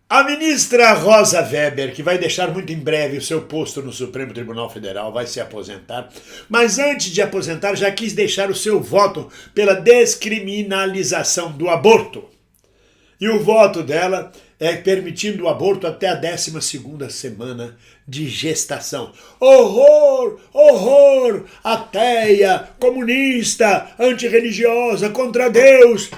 A ministra Rosa Weber, que vai deixar muito em breve o seu posto no Supremo Tribunal Federal, vai se aposentar, mas antes de aposentar já quis deixar o seu voto pela descriminalização do aborto. E o voto dela é permitindo o aborto até a 12ª semana de gestação. Horror! Horror! Ateia, comunista, antirreligiosa, contra Deus!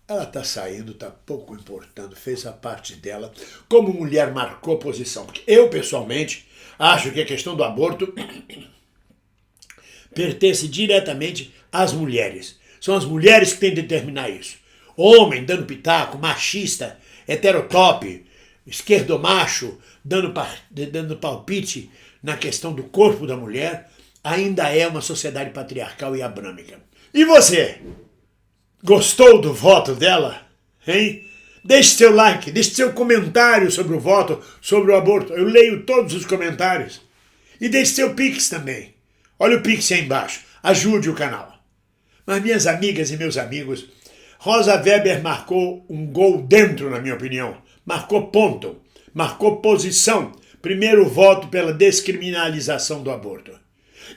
Ela está saindo, está pouco importando, fez a parte dela. Como mulher marcou posição. Porque eu, pessoalmente, acho que a questão do aborto pertence diretamente às mulheres. São as mulheres que têm de determinar isso. Homem dando pitaco, machista, heterotope, esquerdomacho, dando palpite na questão do corpo da mulher, ainda é uma sociedade patriarcal e abrâmica. E você? Gostou do voto dela? Hein? Deixe seu like, deixe seu comentário sobre o voto, sobre o aborto. Eu leio todos os comentários. E deixe seu Pix também. Olha o Pix aí embaixo. Ajude o canal. Mas minhas amigas e meus amigos, Rosa Weber marcou um gol dentro, na minha opinião. Marcou ponto. Marcou posição. Primeiro voto pela descriminalização do aborto.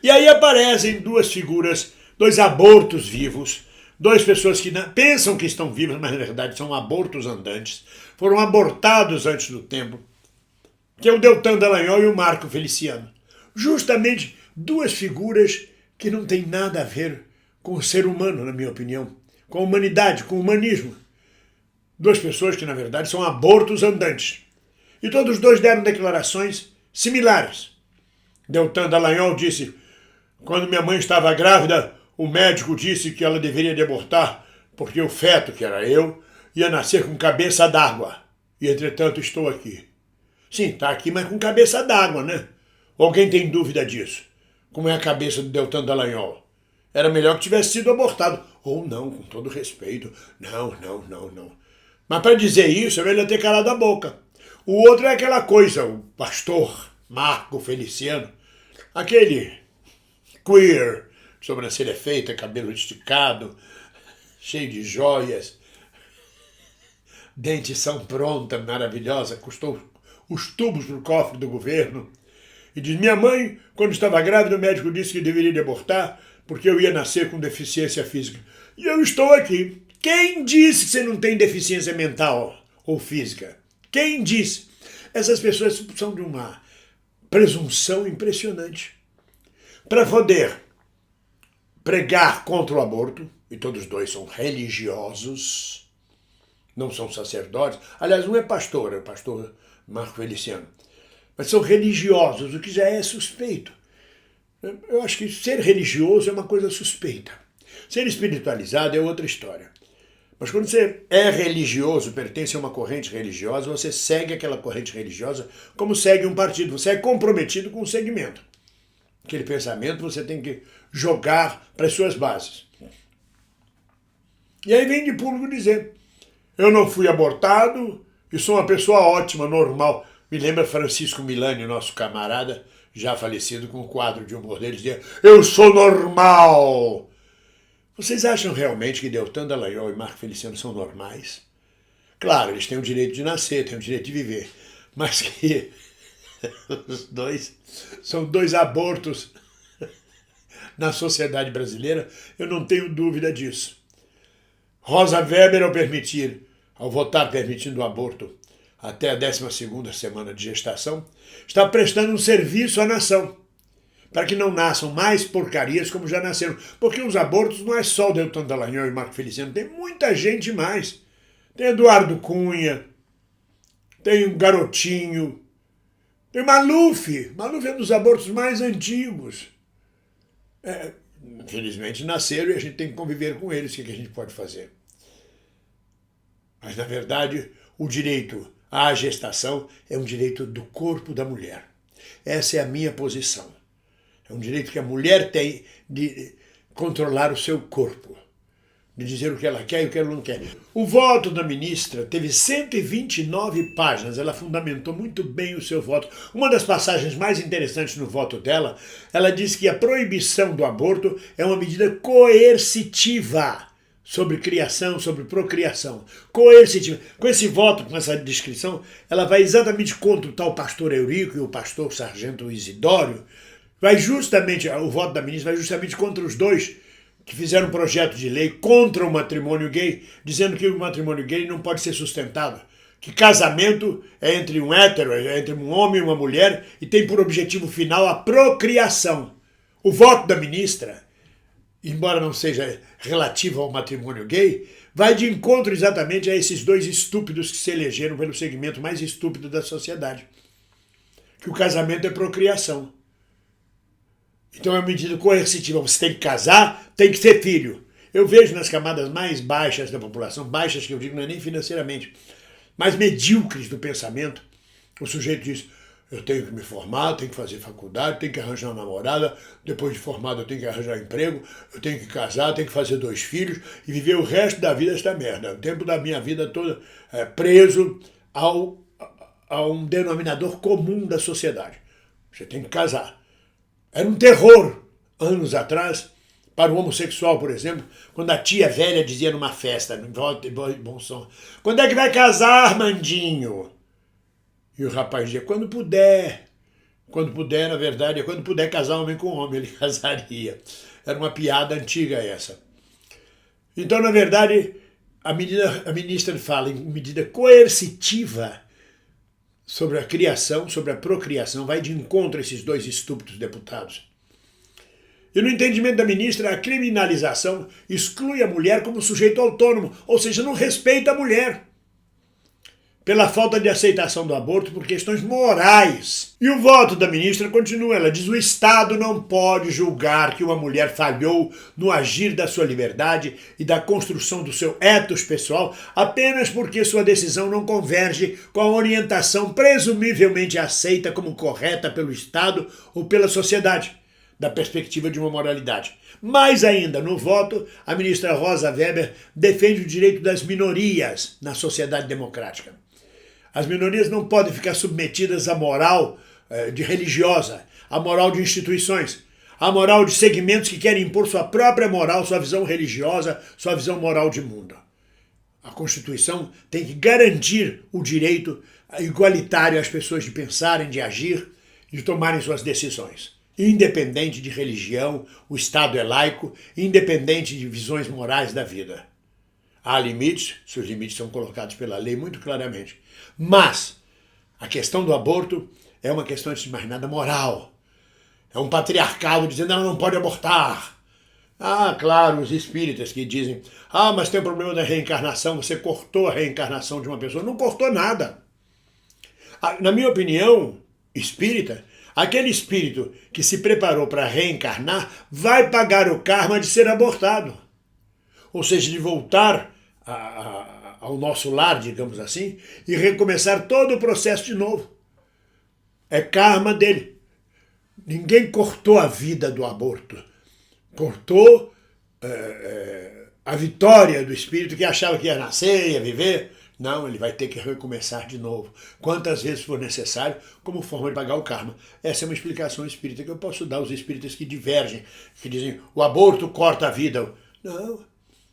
E aí aparecem duas figuras, dois abortos vivos, duas pessoas que pensam que estão vivas, mas na verdade são abortos andantes, foram abortados antes do tempo, que é o Deltan Dallagnol e o Marco Feliciano. Justamente duas figuras que não têm nada a ver com o ser humano, na minha opinião, com a humanidade, com o humanismo. Duas pessoas que na verdade são abortos andantes. E todos os dois deram declarações similares. Deltan Dallagnol disse: quando minha mãe estava grávida, o médico disse que ela deveria abortar porque o feto, que era eu, ia nascer com cabeça d'água. E, entretanto, estou aqui. Sim, está aqui, mas com cabeça d'água, né? Alguém tem dúvida disso? Como é a cabeça do Deltan Dallagnol? Era melhor que tivesse sido abortado. Ou não, com todo respeito. Não. Mas para dizer isso, é melhor ter calado a boca. O outro é aquela coisa, o pastor Marco Feliciano, aquele queer, sobrancelha feita, cabelo esticado, cheio de joias, dentição pronta, maravilhosa, custou os tubos no cofre do governo. E diz: minha mãe, quando estava grávida, o médico disse que deveria abortar porque eu ia nascer com deficiência física. E eu estou aqui. Quem disse que você não tem deficiência mental ou física? Quem disse? Essas pessoas são de uma presunção impressionante. Para poder pregar contra o aborto, e todos dois são religiosos, não são sacerdotes. Aliás, um é pastor, é o pastor Marco Feliciano. Mas são religiosos, o que já é suspeito. Eu acho que ser religioso é uma coisa suspeita. Ser espiritualizado é outra história. Mas quando você é religioso, pertence a uma corrente religiosa, você segue aquela corrente religiosa como segue um partido. Você é comprometido com um segmento. Aquele pensamento você tem que jogar para as suas bases. E aí vem de público dizer: eu não fui abortado e sou uma pessoa ótima, normal. Me lembra Francisco Milani, nosso camarada, já falecido, com o quadro de humor dele, dizia: eu sou normal. Vocês acham realmente que Deltan Dallagnol e Marco Feliciano são normais? Claro, eles têm o direito de nascer, têm o direito de viver, mas que os dois são dois abortos na sociedade brasileira, eu não tenho dúvida disso. Rosa Weber, ao votar permitindo o aborto até a 12ª semana de gestação, está prestando um serviço à nação, para que não nasçam mais porcarias como já nasceram. Porque os abortos não é só o Deltan Dallagnol e Marco Feliciano, tem muita gente mais. Tem Eduardo Cunha, tem o Garotinho, tem Maluf. Maluf é um dos abortos mais antigos. Infelizmente nasceram e a gente tem que conviver com eles. O que a gente pode fazer? Mas, na verdade, o direito à gestação é um direito do corpo da mulher. Essa é a minha posição. É um direito que a mulher tem de controlar o seu corpo, de dizer o que ela quer e o que ela não quer. O voto da ministra teve 129 páginas, ela fundamentou muito bem o seu voto. Uma das passagens mais interessantes no voto dela, ela diz que a proibição do aborto é uma medida coercitiva. sobre criação, sobre procriação, coercitiva. Com esse voto, com essa descrição, ela vai exatamente contra o tal pastor Eurico e o pastor sargento Isidório, o voto da ministra vai justamente contra os dois que fizeram um projeto de lei contra o matrimônio gay, dizendo que o matrimônio gay não pode ser sustentado, que casamento é entre um hétero, é entre um homem e uma mulher, e tem por objetivo final a procriação. O voto da ministra, embora não seja relativo ao matrimônio gay, vai de encontro exatamente a esses dois estúpidos que se elegeram pelo segmento mais estúpido da sociedade, que o casamento é procriação. Então é uma medida coercitiva, você tem que casar, tem que ter filho. Eu vejo nas camadas mais baixas da população, baixas que eu digo não é nem financeiramente, mais medíocres do pensamento, o sujeito diz, eu tenho que me formar, tenho que fazer faculdade, tenho que arranjar uma namorada, depois de formado eu tenho que arranjar emprego, eu tenho que casar, tenho que fazer 2 filhos e viver o resto da vida esta merda. O tempo da minha vida toda preso a um denominador comum da sociedade. Você tem que casar. Era um terror, anos atrás, para o homossexual, por exemplo, quando a tia velha dizia numa festa, em volta de bom som, quando é que vai casar, Armandinho? E o rapaz dizia, quando puder. Quando puder, na verdade, é quando puder casar homem com homem, ele casaria. Era uma piada antiga essa. Então, na verdade, a ministra fala em medida coercitiva sobre a criação, sobre a procriação, vai de encontro a esses dois estúpidos deputados. E no entendimento da ministra, a criminalização exclui a mulher como sujeito autônomo, ou seja, não respeita a mulher. Pela falta de aceitação do aborto por questões morais. E o voto da ministra continua, ela diz, o Estado não pode julgar que uma mulher falhou no agir da sua liberdade e da construção do seu ethos pessoal apenas porque sua decisão não converge com a orientação presumivelmente aceita como correta pelo Estado ou pela sociedade, da perspectiva de uma moralidade. Mais ainda, no voto, a ministra Rosa Weber defende o direito das minorias na sociedade democrática. As minorias não podem ficar submetidas à moral religiosa, à moral de instituições, à moral de segmentos que querem impor sua própria moral, sua visão religiosa, sua visão moral de mundo. A Constituição tem que garantir o direito igualitário às pessoas de pensarem, de agir, de tomarem suas decisões. Independente de religião, o Estado é laico, independente de visões morais da vida. Há limites, seus limites são colocados pela lei muito claramente. Mas a questão do aborto é uma questão, antes de mais nada, moral. É um patriarcado dizendo ela não pode abortar. Ah, claro, os espíritas que dizem, mas tem o problema da reencarnação, você cortou a reencarnação de uma pessoa. Não cortou nada. Na minha opinião, espírita, aquele espírito que se preparou para reencarnar vai pagar o karma de ser abortado. Ou seja, de voltar ao nosso lar, digamos assim, e recomeçar todo o processo de novo. É karma dele. Ninguém cortou a vida do aborto. Cortou a vitória do espírito que achava que ia nascer, ia viver. Não, ele vai ter que recomeçar de novo, quantas vezes for necessário, como forma de pagar o karma. Essa é uma explicação espírita que eu posso dar aos espíritas que divergem, que dizem, o aborto corta a vida. Não,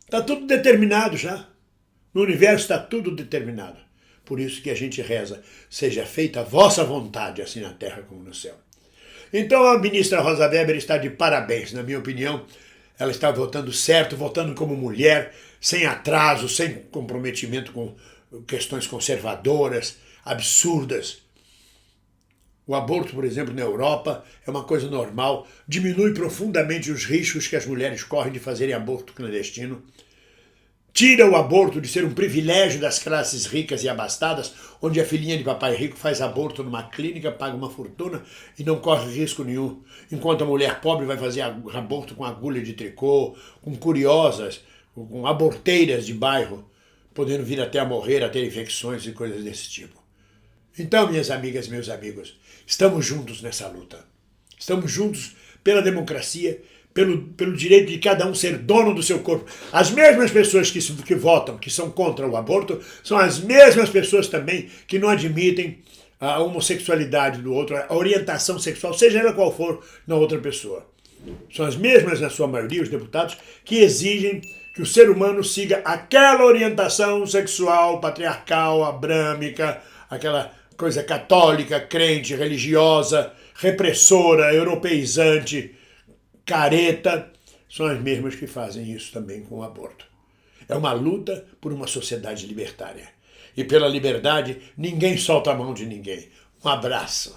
está tudo determinado já. No universo está tudo determinado. Por isso que a gente reza, seja feita a vossa vontade, assim na terra como no céu. Então a ministra Rosa Weber está de parabéns, na minha opinião. Ela está votando certo, votando como mulher, sem atraso, sem comprometimento com questões conservadoras, absurdas. O aborto, por exemplo, na Europa é uma coisa normal, diminui profundamente os riscos que as mulheres correm de fazerem aborto clandestino, tira o aborto de ser um privilégio das classes ricas e abastadas, onde a filhinha de papai rico faz aborto numa clínica, paga uma fortuna e não corre risco nenhum, enquanto a mulher pobre vai fazer aborto com agulha de tricô, com curiosas, com aborteiras de bairro, podendo vir até a morrer, a ter infecções e coisas desse tipo. Então, minhas amigas, meus amigos, estamos juntos nessa luta. Estamos juntos pela democracia, pelo direito de cada um ser dono do seu corpo. As mesmas pessoas que votam, que são contra o aborto, são as mesmas pessoas também que não admitem a homossexualidade do outro, a orientação sexual, seja ela qual for, na outra pessoa. São as mesmas, na sua maioria, os deputados, que exigem que o ser humano siga aquela orientação sexual patriarcal, abrâmica, aquela coisa católica, crente, religiosa, repressora, europeizante, careta, são as mesmas que fazem isso também com o aborto. É uma luta por uma sociedade libertária. E pela liberdade, ninguém solta a mão de ninguém. Um abraço.